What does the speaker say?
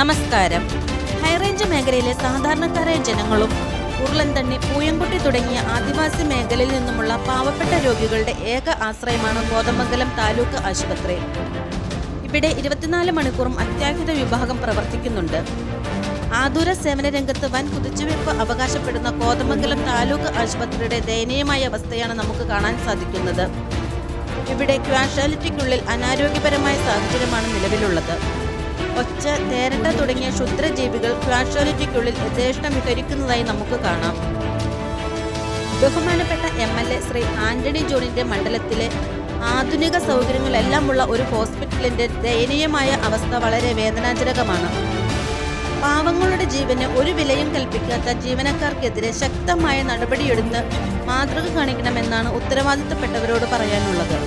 നമസ്കാരം. ഹൈറേഞ്ച് മേഖലയിലെ സാധാരണക്കാരായ ജനങ്ങളും ഉരുളൻതണ്ണി, പൂയംകുട്ടി തുടങ്ങിയ ആദിവാസി മേഖലയിൽ നിന്നുമുള്ള പാവപ്പെട്ട രോഗികളുടെ ഏക ആശ്രയമാണ് കോതമംഗലം താലൂക്ക് ആശുപത്രി. ഇവിടെ 24 മണിക്കൂറും അത്യാഹിത വിഭാഗം പ്രവർത്തിക്കുന്നുണ്ട്. ആതുര സേവന രംഗത്ത് വൻ കുതിച്ചുവയ്പ് അവകാശപ്പെടുന്ന കോതമംഗലം താലൂക്ക് ആശുപത്രിയുടെ ദയനീയമായ അവസ്ഥയാണ് നമുക്ക് കാണാൻ സാധിക്കുന്നത്. ഇവിടെ ക്യാഷ്വാലിറ്റിക്കുള്ളിൽ അനാരോഗ്യപരമായ സാഹചര്യമാണ് നിലവിലുള്ളത്. ഒച്ച, തേരട്ട തുടങ്ങിയ ക്ഷുദ്രജീവികൾ ക്യാഷ്വാലിറ്റിക്കുള്ളിൽ യഥേഷ്ടം വിഹരിക്കുന്നതായി നമുക്ക് കാണാം. ബഹുമാനപ്പെട്ട MLA ശ്രീ ആന്റണി ജോണിന്റെ മണ്ഡലത്തിലെ ആധുനിക സൗകര്യങ്ങളെല്ലാമുള്ള ഒരു ഹോസ്പിറ്റലിന്റെ ദയനീയമായ അവസ്ഥ വളരെ വേദനാജനകമാണ്. പാവങ്ങളുടെ ജീവന് ഒരു വിലയും കൽപ്പിക്കാത്ത ജീവനക്കാർക്കെതിരെ ശക്തമായ നടപടിയെടുത്ത് മാതൃക കാണിക്കണമെന്നാണ് ഉത്തരവാദിത്തപ്പെട്ടവരോട് പറയാനുള്ളത്.